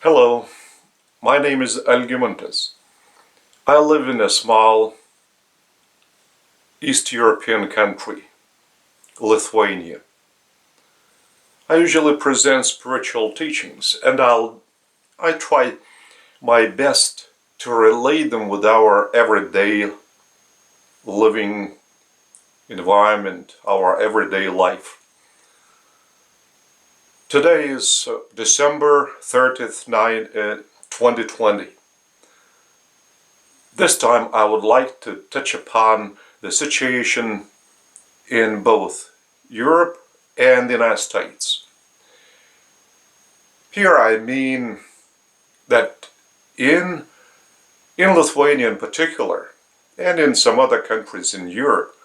Hello, my name is Algimantas. I live in a small East European country, Lithuania. I usually present spiritual teachings and I try my best to relate them with our everyday living environment, our everyday life. Today is December 30th, 2020. This time I would like to touch upon the situation in both Europe and the United States. Here I mean that in Lithuania in particular, and in some other countries in Europe,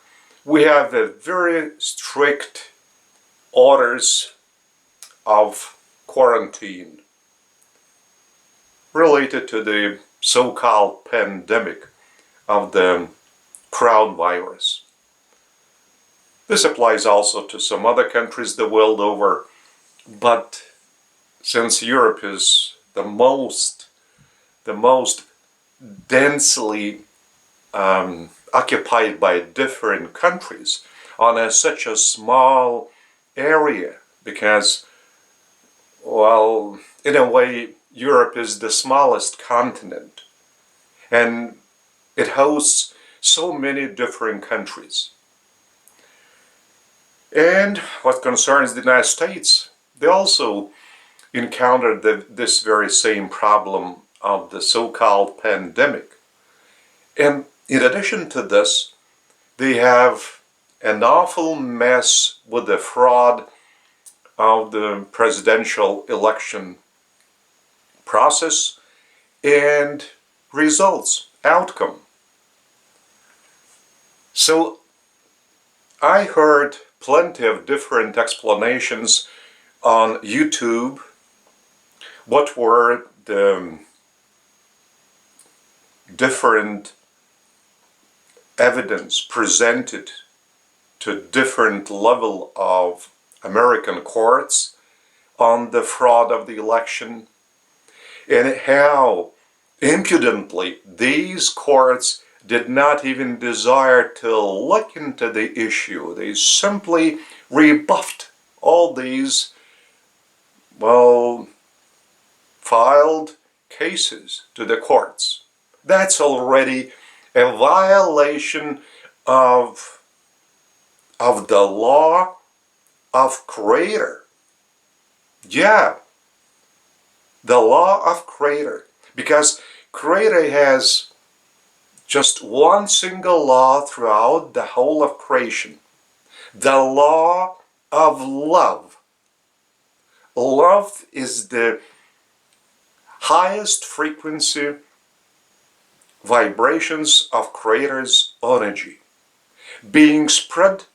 we have a very strict orders of quarantine related to the so-called pandemic of the coronavirus. This applies also to some other countries the world over, but since Europe is the most densely occupied by different countries on such a small area, because, well, in a way, Europe is the smallest continent, and it hosts so many different countries. And what concerns the United States, they also encountered this very same problem of the so-called pandemic. And in addition to this, they have an awful mess with the fraud of the presidential election process and results, outcome. So I heard plenty of different explanations on YouTube. What were the different evidence presented to different level of American courts on the fraud of the election, and how impudently these courts did not even desire to look into the issue. They simply rebuffed all these, well, filed cases to the courts. That's already a violation of the law of Creator. Yeah, the law of Creator. Because Creator has just one single law throughout the whole of creation. The law of love. Love is the highest frequency vibrations of Creator's energy being spread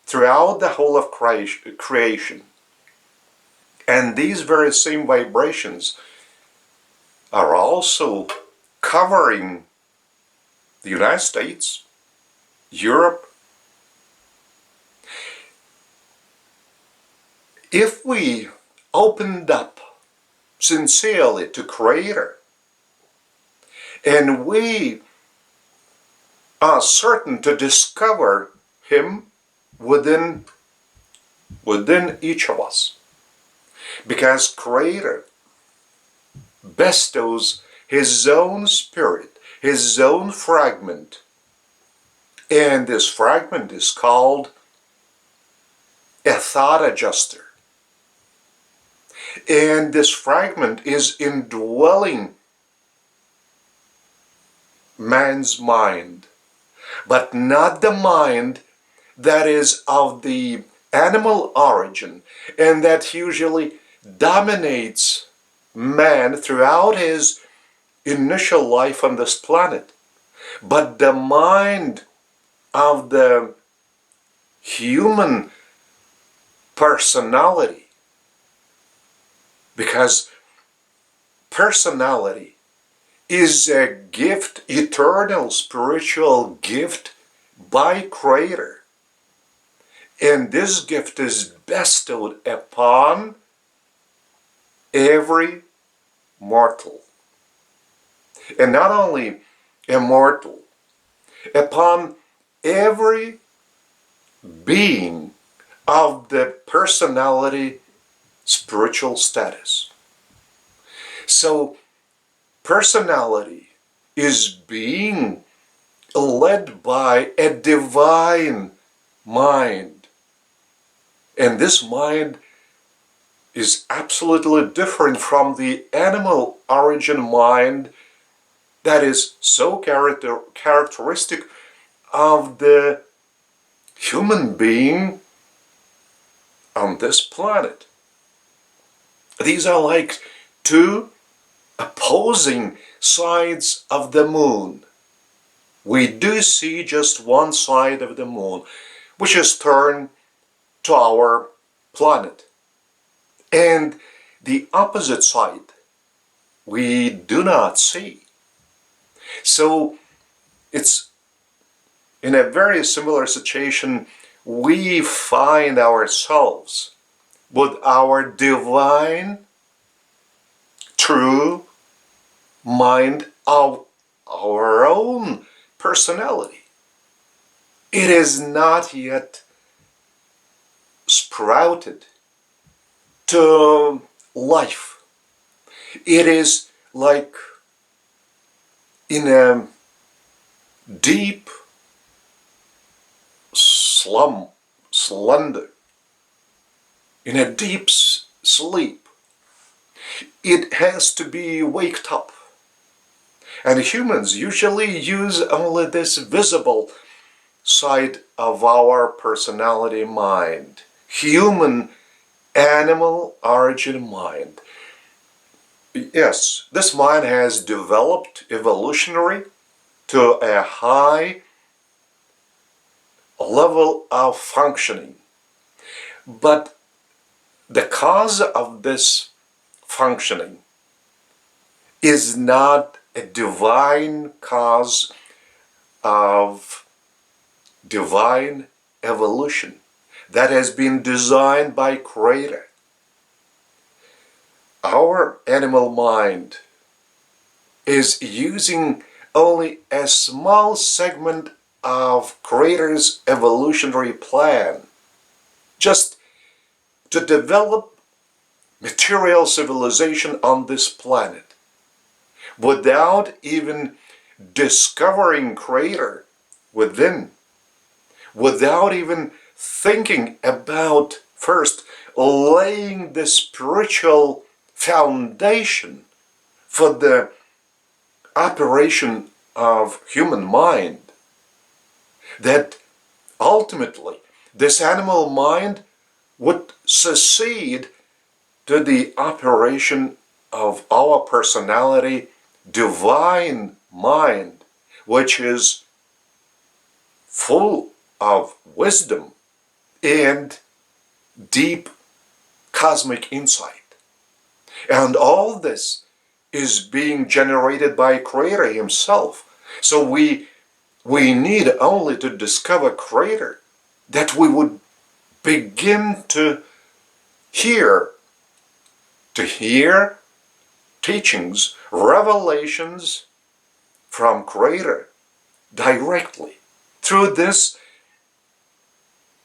throughout the whole of creation. And these very same vibrations are also covering the United States, Europe. If we opened up sincerely to Creator, and we are certain to discover Him within each of us, because Creator bestows His own spirit, His own fragment, and this fragment is called a thought adjuster. And this fragment is indwelling man's mind, but not the mind that is of the animal origin and that usually dominates man throughout his initial life on this planet, but the mind of the human personality, because personality is a gift, eternal spiritual gift by Creator. And this gift is bestowed upon every immortal. And not only immortal, upon every being of the personality spiritual status. So personality is being led by a divine mind. And this mind is absolutely different from the animal origin mind that is so characteristic of the human being on this planet. These are like two opposing sides of the moon. We do see just one side of the moon, which is turned to our planet. And the opposite side we do not see. So it's in a very similar situation we find ourselves with our divine, true mind of our own personality. It is not yet sprouted to life. It is like in a deep slumber, in a deep sleep. It has to be waked up. And humans usually use only this visible side of our personality mind. Human animal origin mind. Yes, this mind has developed evolutionary to a high level of functioning. But the cause of this functioning is not a divine cause of divine evolution that has been designed by Creator. Our animal mind is using only a small segment of Creator's evolutionary plan just to develop material civilization on this planet without even discovering Creator within, without even thinking about first laying the spiritual foundation for the operation of human mind, that ultimately this animal mind would succeed to the operation of our personality divine mind, which is full of wisdom and deep cosmic insight. And all this is being generated by Creator Himself. So we need only to discover Creator that we would begin to hear teachings, revelations from Creator directly through this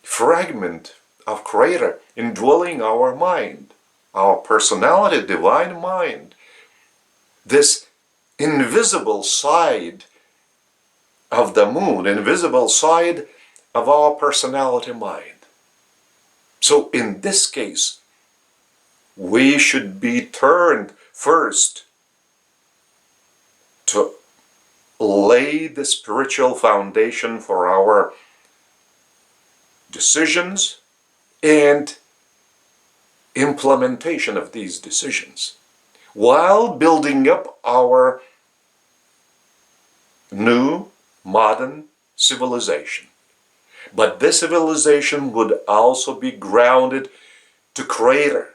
fragment of Creator indwelling our mind, our personality, divine mind, this invisible side of the moon, invisible side of our personality mind. So in this case, we should be turned first to lay the spiritual foundation for our decisions and implementation of these decisions, while building up our new modern civilization. But this civilization would also be grounded to Creator.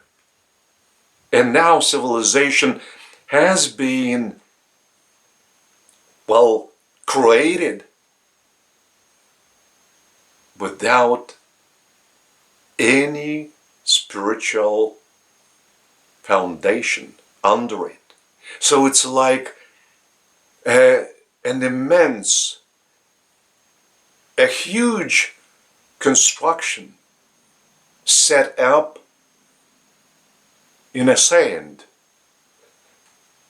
And now civilization has been, created without any spiritual foundation under it. So it's like an immense, a huge construction set up in sand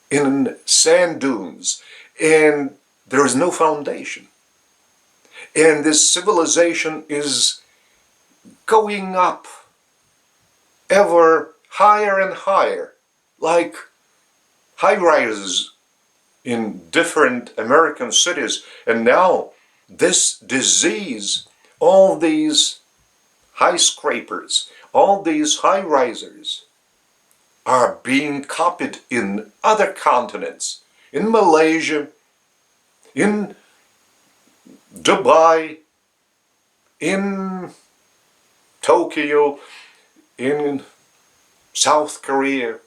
dunes, and there is no foundation. And this civilization is going up ever higher and higher, like high rises in different American cities. And now this disease, all these high scrapers, all these high risers are being copied in other continents, in Malaysia, in Dubai, in Tokyo, in South Korea,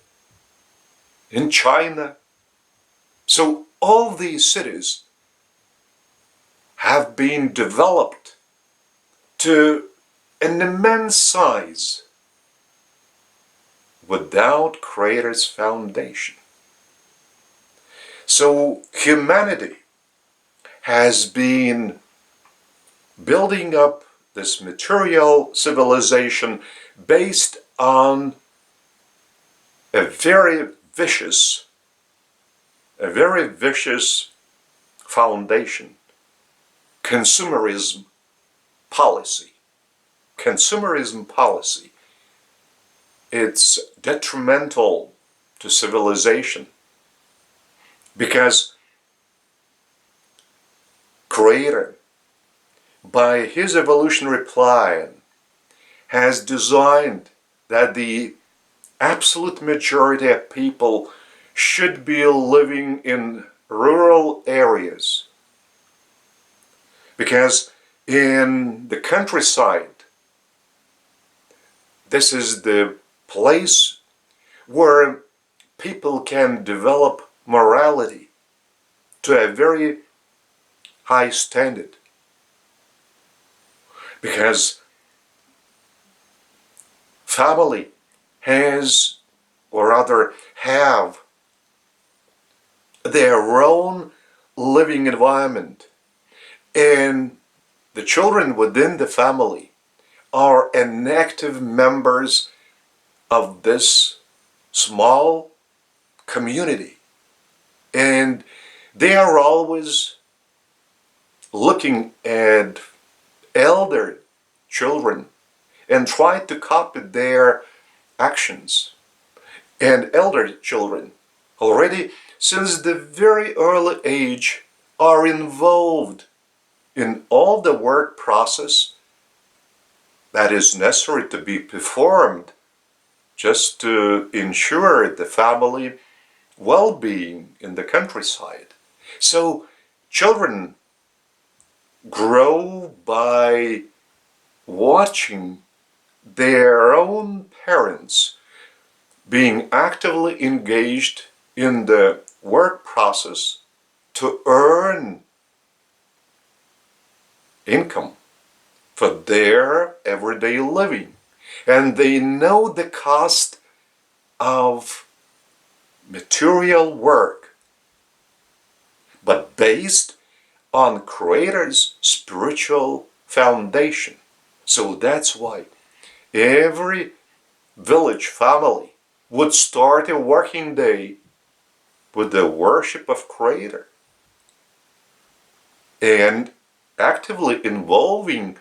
in China. So all these cities have been developed to an immense size without Creator's foundation. So humanity has been building up this material civilization based on a very vicious foundation: consumerism policy. Consumerism policy. It's detrimental to civilization because Creator, by his evolutionary plan, has designed that the absolute majority of people should be living in rural areas. Because in the countryside, this is the place where people can develop morality to a very high standard. Because family has, or rather have, their own living environment, and the children within the family are inactive members of this small community, and they are always looking at elder children and try to copy their actions. And elder children already since the very early age are involved in all the work process that is necessary to be performed just to ensure the family well-being in the countryside. So children grow by watching their own parents being actively engaged in the work process to earn income for their everyday living. And they know the cost of material work, but based on Creator's spiritual foundation. So that's why every village family would start a working day with the worship of Creator and actively involving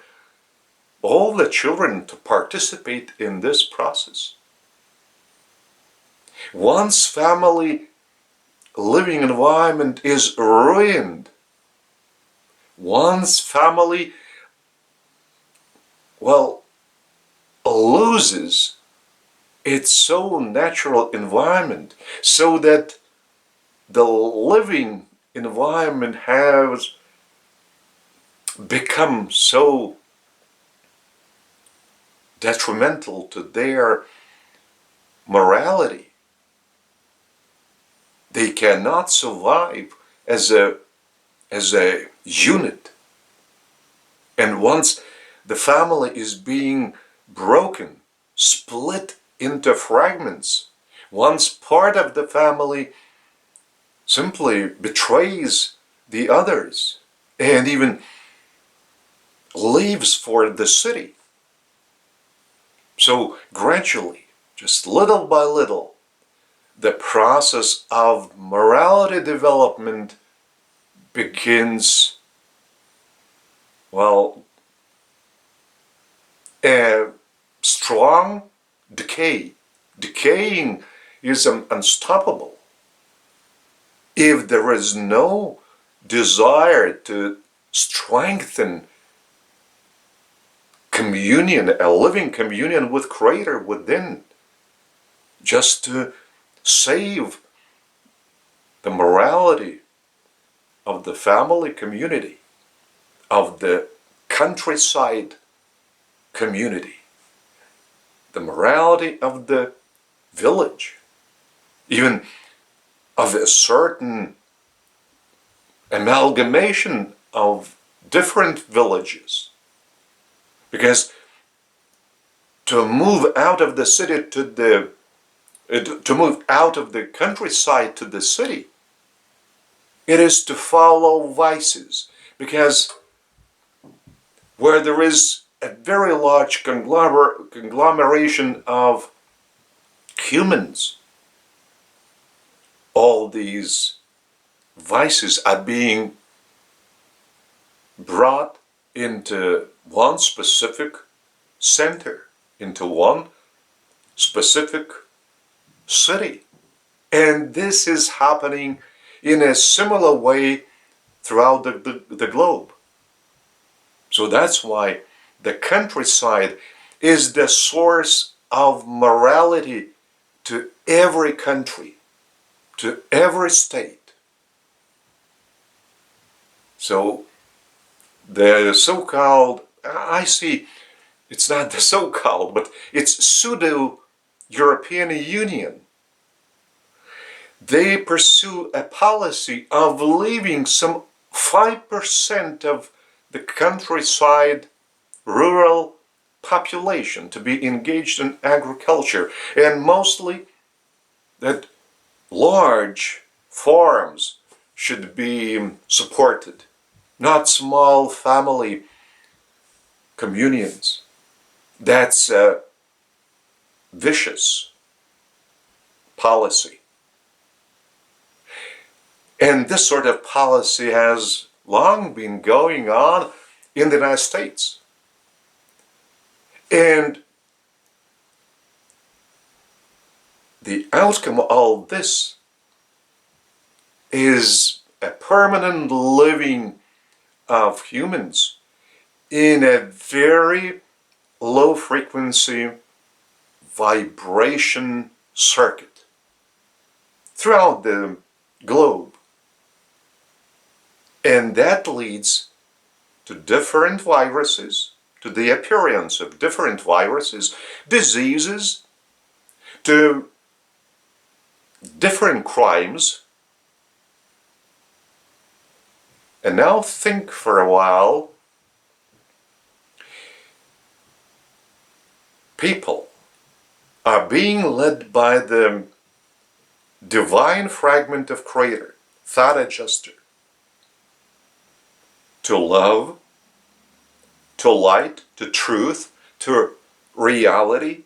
all the children to participate in this process. Once family living environment is ruined, once family, loses its so natural environment, so that the living environment has become so detrimental to their morality, they cannot survive as a unit. And once the family is being broken, split into fragments, once part of the family simply betrays the others and even leaves for the city. So gradually, just little by little, the process of morality development begins, well, a strong decay. Decaying is unstoppable. If there is no desire to strengthen communion, a living communion with Creator within, just to save the morality of the family community, of the countryside community, the morality of the village, even of a certain amalgamation of different villages. Because to move out of the city to move out of the countryside to the city, it is to follow vices. Because where there is a very large conglomeration of humans, all these vices are being brought into one specific center, into one specific city. And this is happening in a similar way throughout the globe. So that's why the countryside is the source of morality to every country, to every state. So the so-called, I see, it's not the so-called, but it's pseudo-European Union. They pursue a policy of leaving some 5% of the countryside rural population to be engaged in agriculture, and mostly that large farms should be supported, not small family communions. That's a vicious policy. And this sort of policy has long been going on in the United States. And the outcome of all this is a permanent living of humans in a very low frequency vibration circuit throughout the globe. And that leads to different viruses, to the appearance of different viruses, diseases, to different crimes. And now think for a while. People are being led by the divine fragment of Creator, thought adjuster, to love, to light, to truth, to reality,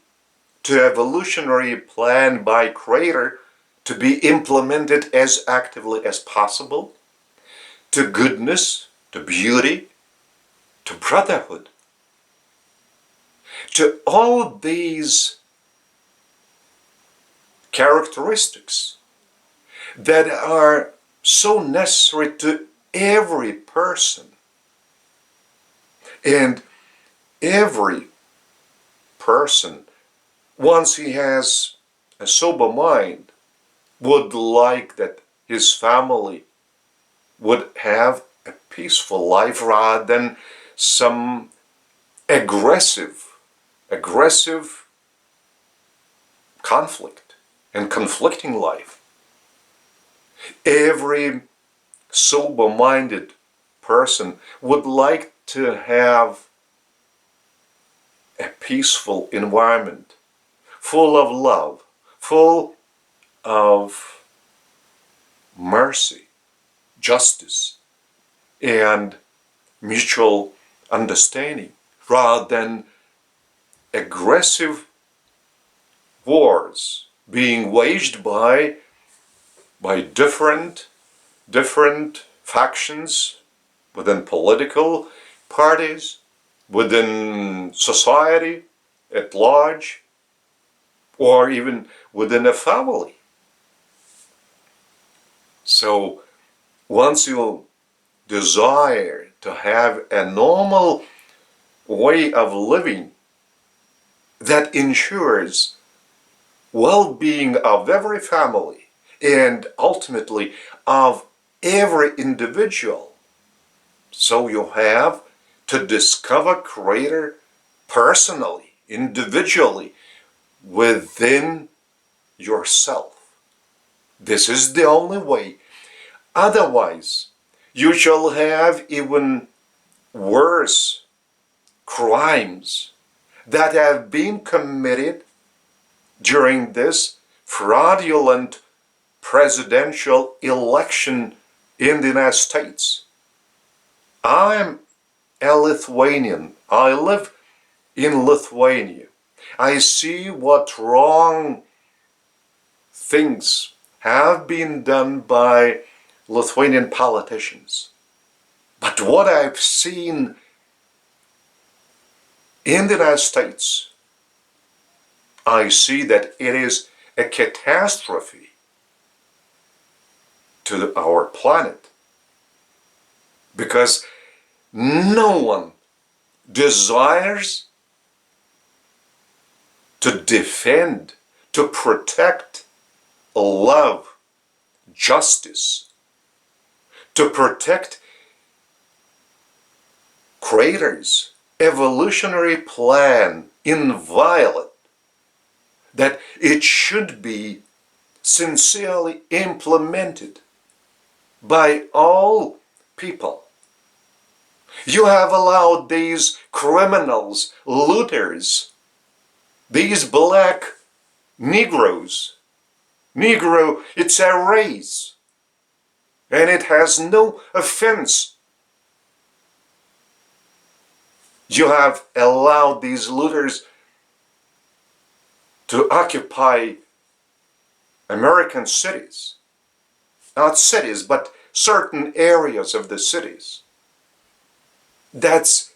to evolutionary plan by Creator to be implemented as actively as possible, to goodness, to beauty, to brotherhood, to all these characteristics that are so necessary to every person. And every person, once he has a sober mind, would like that his family would have a peaceful life rather than some aggressive conflict and conflicting life. Every sober-minded person would like to have a peaceful environment, full of love, full of mercy, justice, and mutual understanding, rather than aggressive wars being waged by different factions within political parties, within society at large, or even within a family. So once you desire to have a normal way of living that ensures well-being of every family and ultimately of every individual, so you have to discover Creator personally, individually, within yourself. This is the only way. Otherwise, you shall have even worse crimes that have been committed during this fraudulent presidential election in the United States. I'm a Lithuanian. I live in Lithuania. I see what wrong things have been done by Lithuanian politicians. But what I've seen in the United States, I see that it is a catastrophe to our planet, because no one desires to defend, to protect, love, justice, to protect Creator's evolutionary plan inviolate, that it should be sincerely implemented by all people. You have allowed these criminals, looters, these black Negroes. Negro, it's a race, and it has no offense. You have allowed these looters to occupy American cities. Not cities, but certain areas of the cities. That's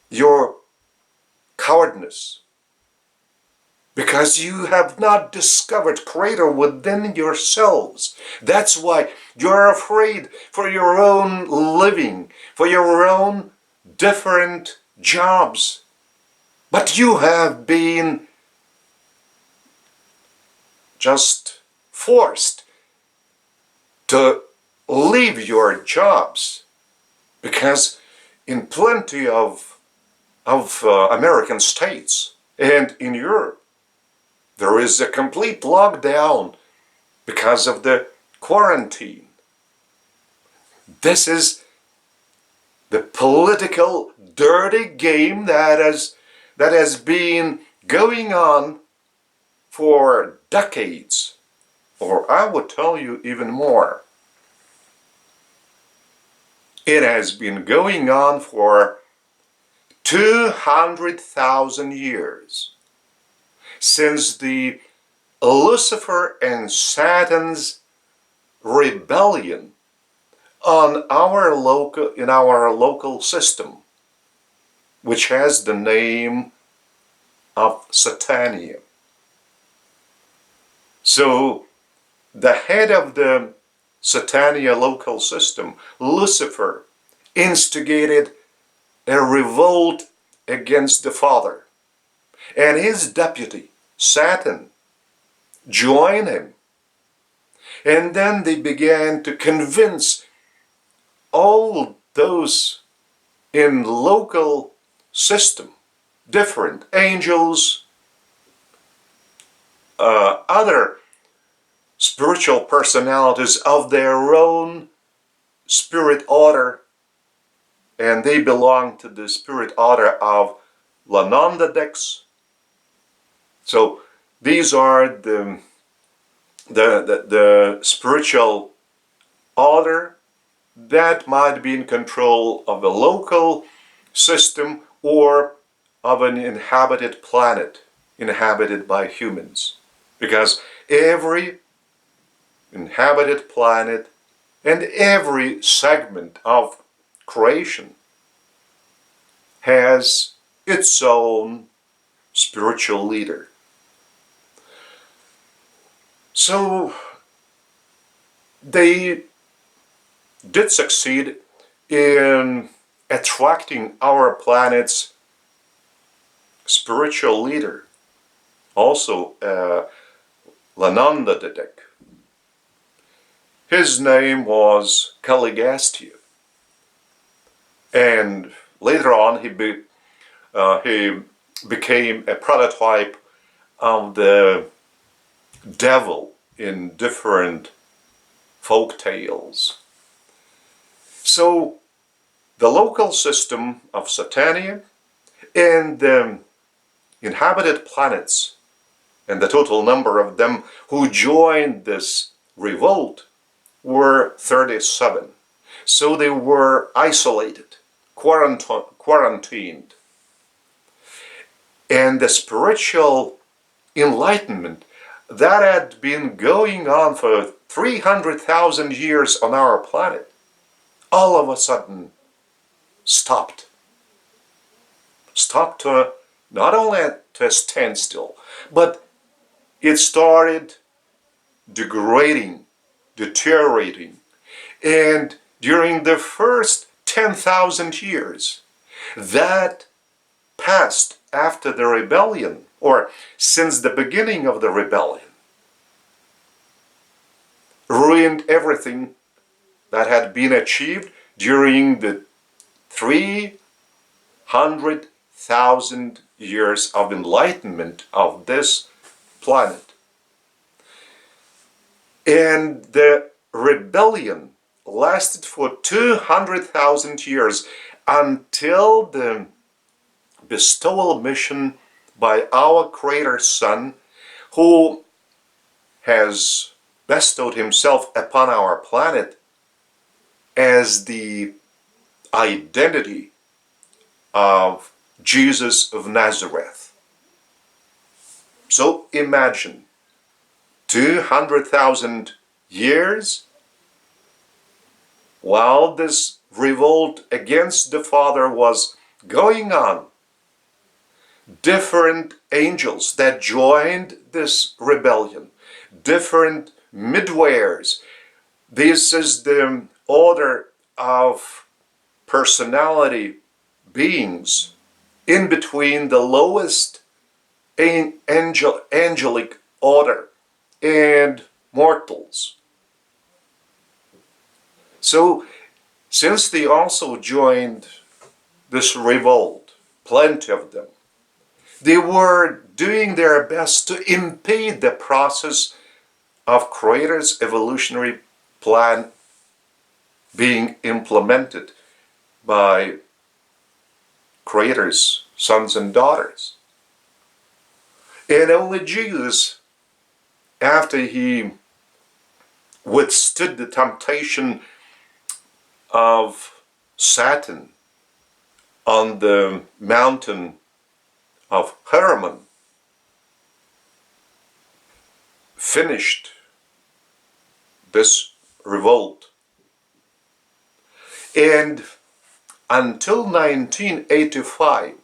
your cowardness, because you have not discovered Creator within yourselves. That's why you're afraid for your own living, for your own different jobs. But you have been just forced to leave your jobs, because in plenty of American states and in Europe, there is a complete lockdown because of the quarantine. This is the political dirty game that has been going on for decades, or I would tell you even more. It has been going on for 200,000 years, since the Lucifer and Satan's rebellion in our local system, which has the name of Satania. So the head of the Satania local system, Lucifer, instigated a revolt against the Father, and his deputy, Satan, joined him. And then they began to convince all those in local system, different angels, other spiritual personalities of their own spirit order, and they belong to the spirit order of Lanondadex. So these are the the spiritual order that might be in control of a local system or of an inhabited planet inhabited by humans. Because every inhabited planet and every segment of creation has its own spiritual leader. So they did succeed in attracting our planet's spiritual leader, also Lananda. His name was Caligastia, and later on he became a prototype of the devil in different folk tales. So the local system of Satania and the inhabited planets and the total number of them who joined this revolt were 37. So they were isolated, quarantined. And the spiritual enlightenment that had been going on for 300,000 years on our planet all of a sudden stopped. Stopped to not only to a standstill, but it started degrading, deteriorating. And during the first 10,000 years that passed after the rebellion, or since the beginning of the rebellion, ruined everything that had been achieved during the 300,000 years of enlightenment of this planet. And the rebellion lasted for 200,000 years until the bestowal mission by our Creator Son, who has bestowed himself upon our planet as the identity of Jesus of Nazareth. So imagine 200,000 years while this revolt against the Father was going on. Different angels that joined this rebellion, different midwares. This is the order of personality beings in between the lowest angelic order and mortals. So, since they also joined this revolt, plenty of them, they were doing their best to impede the process of Creator's evolutionary plan being implemented by Creator's sons and daughters. And only Jesus, after he withstood the temptation of Satan on the mountain of Hermon, finished this revolt. And until 1985,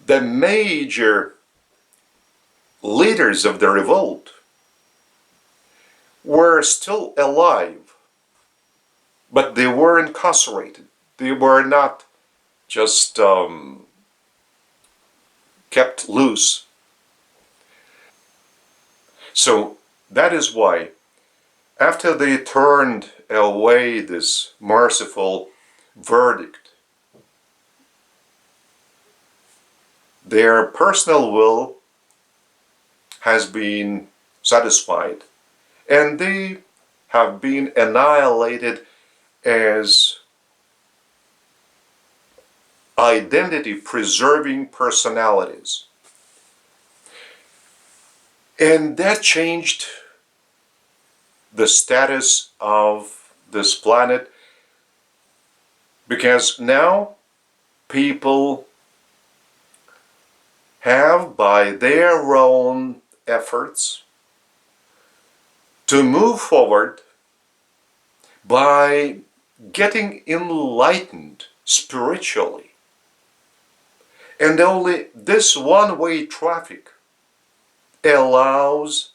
the major leaders of the revolt were still alive, but they were incarcerated. They were not just kept loose. So that is why, after they turned away this merciful verdict, their personal will has been satisfied, and they have been annihilated as identity-preserving personalities. And that changed the status of this planet, because now people have, by their own efforts, to move forward by getting enlightened spiritually. And only this one-way traffic allows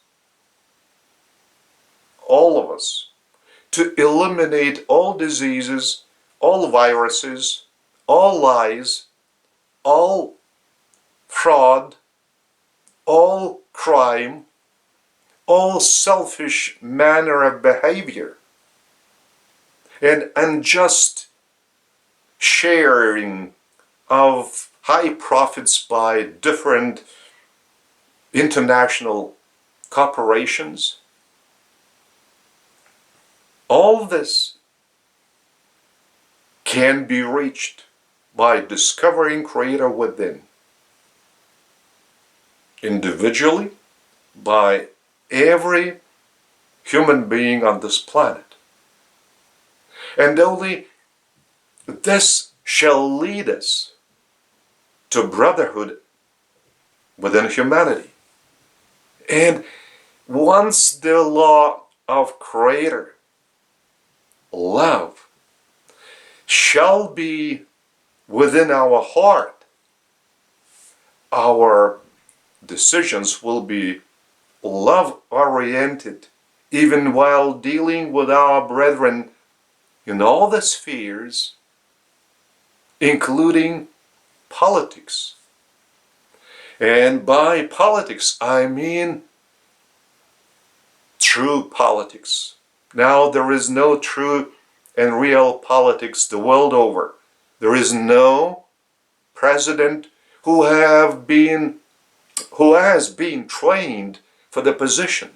all of us to eliminate all diseases, all viruses, all lies, all fraud, all crime, all selfish manner of behavior, and unjust sharing of high profits by different international corporations. All this can be reached by discovering Creator within, individually, by every human being on this planet. And only this shall lead us to brotherhood within humanity. And once the law of Creator, love, shall be within our heart, our decisions will be love-oriented, even while dealing with our brethren in all the spheres, including politics. And by politics, I mean true politics. Now there is no true and real politics the world over. There is no president who has been trained for the position.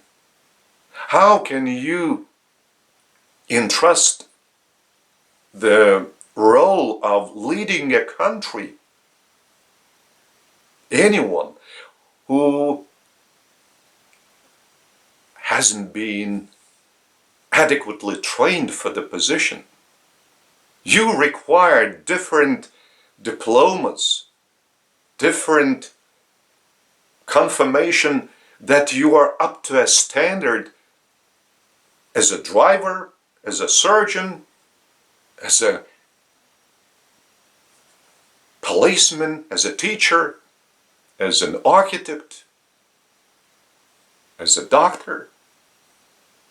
How can you entrust the role of leading a country anyone who hasn't been adequately trained for the position? You require different diplomas, different confirmation that you are up to a standard as a driver, as a surgeon, as a policeman, as a teacher, as an architect, as a doctor.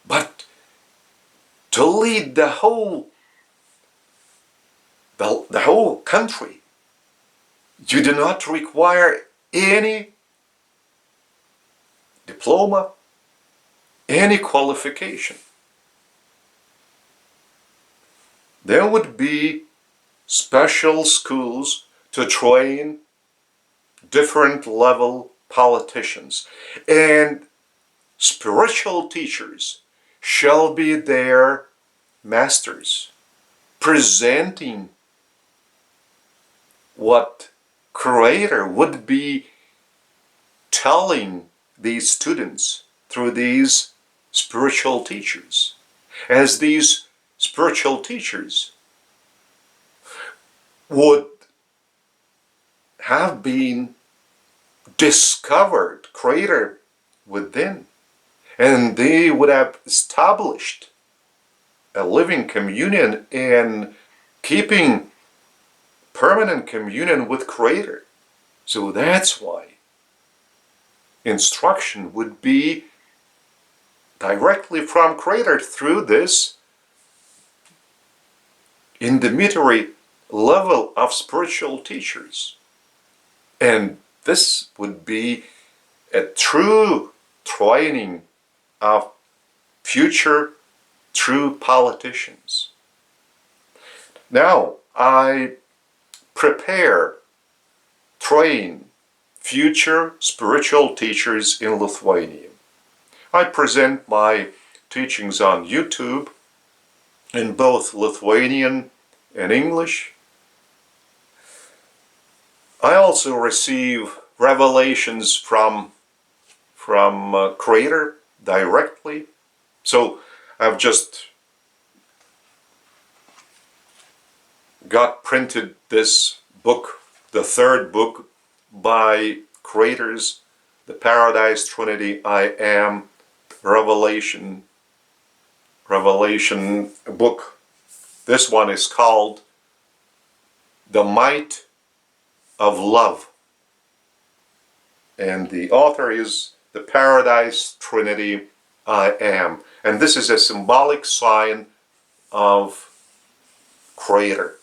But to lead the whole country, you do not require any diploma, any qualification. There would be special schools to train different level politicians, and spiritual teachers shall be their masters, presenting what Creator would be telling these students through these spiritual teachers. As these spiritual teachers would have been discovered Creator within, and they would have established a living communion and keeping permanent communion with Creator. So that's why instruction would be directly from Creator through this intermediary level of spiritual teachers. And this would be a true training of future true politicians. Now, I prepare, train future spiritual teachers in Lithuania. I present my teachings on YouTube in both Lithuanian and English. I also receive revelations from from Creator directly. So I've just got printed this book, the third book by Creator's, the Paradise Trinity I Am Revelation book. This one is called The Might of Love. And the author is the Paradise Trinity I Am. And this is a symbolic sign of Creator.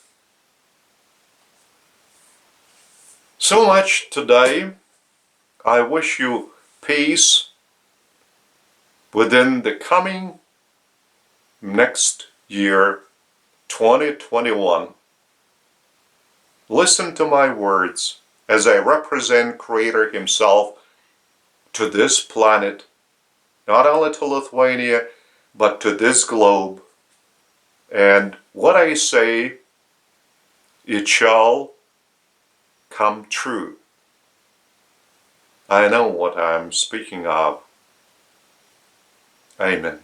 So much today. I wish you peace within the coming next year, 2021. Listen to my words as I represent Creator Himself to this planet, not only to Lithuania, but to this globe. And what I say, it shall come true. I know what I'm speaking of. Amen.